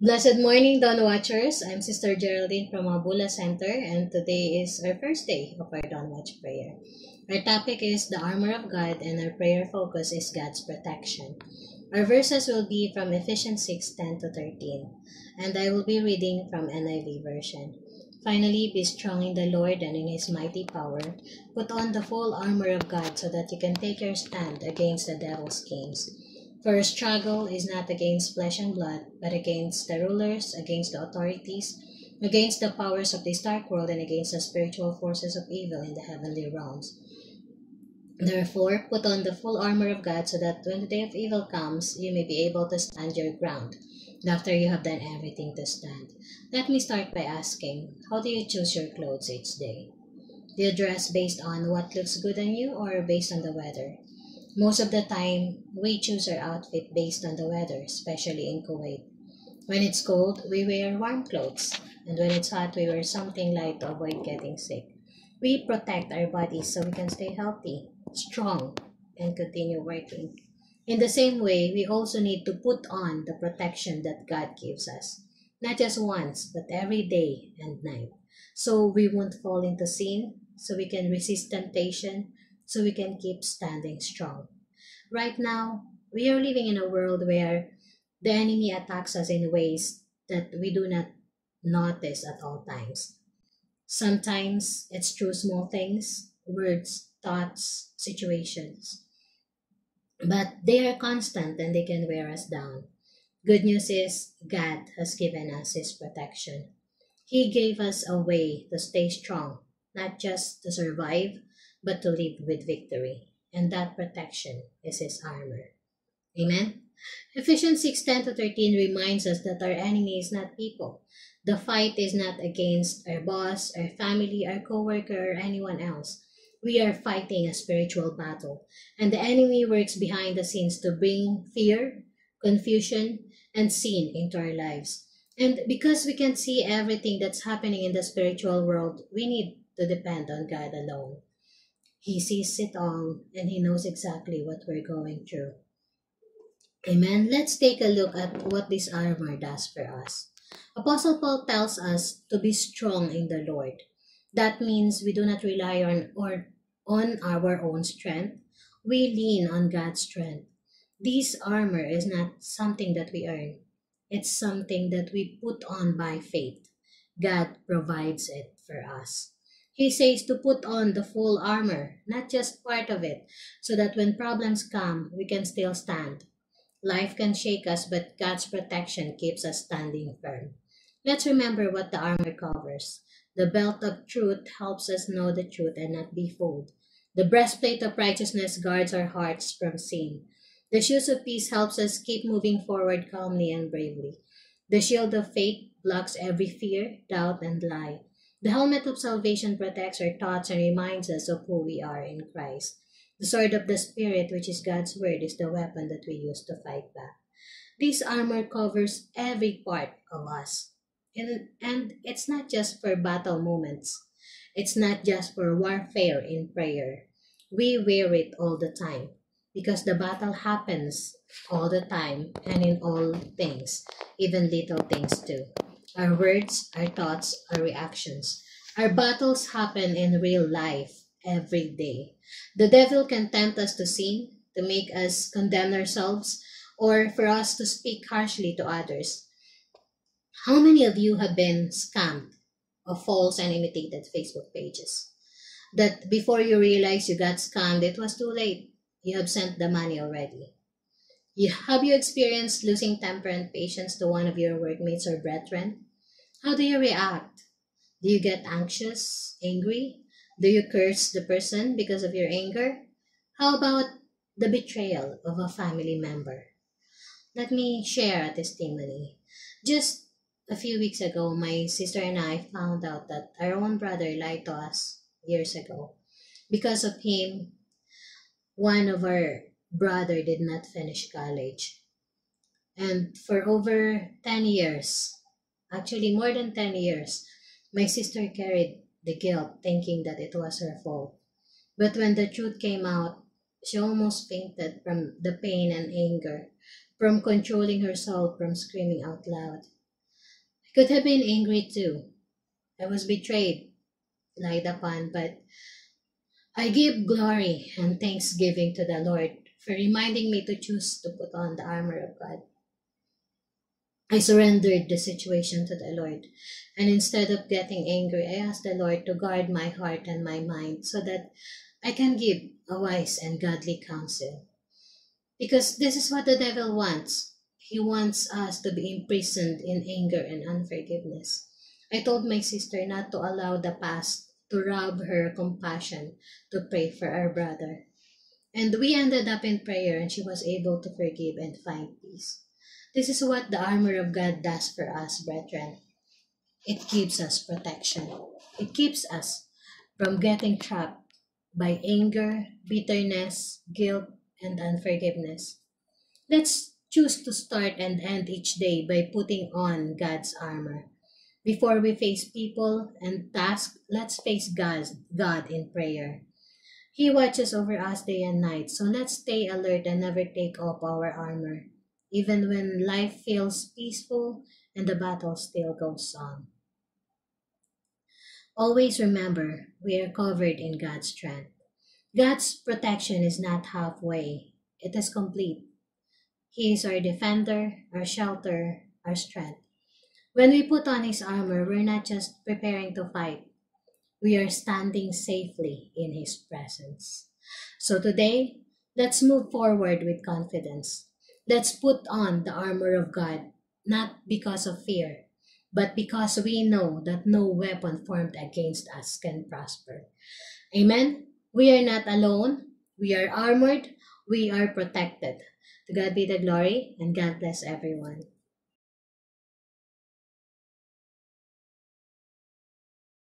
Blessed morning, Dawn Watchers. I'm Sister Geraldine from Abula Center, and today is our first day of our Dawn Watch prayer. Our topic is the armor of God, and our prayer focus is God's protection. Our verses will be from Ephesians 6:10 to 13, and I will be reading from NIV version. Finally, be strong in the Lord and in His mighty power. Put on the full armor of God so that you can take your stand against the devil's schemes. For our struggle is not against flesh and blood, but against the rulers, against the authorities, against the powers of this dark world, and against the spiritual forces of evil in the heavenly realms. Therefore, put on the full armor of God so that when the day of evil comes, you may be able to stand your ground. And after you have done everything to stand. Let me start by asking, how do you choose your clothes each day? Do you dress based on what looks good on you or based on the weather? Most of the time, we choose our outfit based on the weather, especially in Kuwait. When it's cold, we wear warm clothes, and when it's hot, we wear something light to avoid getting sick. We protect our bodies so we can stay healthy, strong, and continue working. In the same way, we also need to put on the protection that God gives us, not just once, but every day and night, so we won't fall into sin, so we can resist temptation, so we can keep standing strong. Right now, we are living in a world where the enemy attacks us in ways that we do not notice at all times. Sometimes it's through small things, words, thoughts, situations, but they are constant and they can wear us down. Good news is God has given us His protection. He gave us a way to stay strong, not just to survive, but to live with victory. And that protection is His armor. Amen? Ephesians 6:10 to 13 reminds us that our enemy is not people. The fight is not against our boss, our family, our coworker, or anyone else. We are fighting a spiritual battle, and the enemy works behind the scenes to bring fear, confusion, and sin into our lives. And because we can see everything that's happening in the spiritual world, we need to depend on God alone. He sees it all, and He knows exactly what we're going through. Amen. Let's take a look at what this armor does for us. Apostle Paul tells us to be strong in the Lord. That means we do not rely on our own strength. We lean on God's strength. This armor is not something that we earn. It's something that we put on by faith. God provides it for us. He says to put on the full armor, not just part of it, so that when problems come, we can still stand. Life can shake us, but God's protection keeps us standing firm. Let's remember what the armor covers. The belt of truth helps us know the truth and not be fooled. The breastplate of righteousness guards our hearts from sin. The shoes of peace helps us keep moving forward calmly and bravely. The shield of faith blocks every fear, doubt, and lie. The helmet of salvation protects our thoughts and reminds us of who we are in Christ. The sword of the Spirit, which is God's word, is the weapon that we use to fight back. This armor covers every part of us. And it's not just for battle moments. It's not just for warfare in prayer. We wear it all the time because the battle happens all the time and in all things, even little things too. Our words, our thoughts, our reactions. Our battles happen in real life every day. The devil can tempt us to sin, to make us condemn ourselves, or for us to speak harshly to others. How many of you have been scammed of false and imitated Facebook pages? That before you realize you got scammed, it was too late. You have sent the money already. Have you experienced losing temper and patience to one of your workmates or brethren? How do you react? Do you get anxious, angry? Do you curse the person because of your anger? How about the betrayal of a family member? Let me share a testimony. Just a few weeks ago, my sister and I found out that our own brother lied to us years ago. Because of him, one of our brother did not finish college. And for over 10 years, actually more than 10 years, my sister carried the guilt thinking that it was her fault. But when the truth came out, she almost fainted from the pain and anger, from controlling herself from screaming out loud. Could have been angry too. I was betrayed, lied upon, but I give glory and thanksgiving to the Lord for reminding me to choose to put on the armor of God. I surrendered the situation to the Lord, and instead of getting angry, I asked the Lord to guard my heart and my mind so that I can give a wise and godly counsel. Because this is what the devil wants. He wants us to be imprisoned in anger and unforgiveness. I told my sister not to allow the past to rob her compassion to pray for our brother. And we ended up in prayer and she was able to forgive and find peace. This is what the armor of God does for us, brethren. It gives us protection. It keeps us from getting trapped by anger, bitterness, guilt, and unforgiveness. Let's choose to start and end each day by putting on God's armor. Before we face people and tasks, let's face God in prayer. He watches over us day and night, so let's stay alert and never take off our armor, even when life feels peaceful and the battle still goes on. Always remember, we are covered in God's strength. God's protection is not halfway, it is complete. He is our defender, our shelter, our strength. When we put on His armor, we're not just preparing to fight, we are standing safely in His presence. So today, let's move forward with confidence. Let's put on the armor of God, not because of fear, but because we know that no weapon formed against us can prosper. Amen? We are not alone. We are armored. We are protected. To God be the glory, and God bless everyone.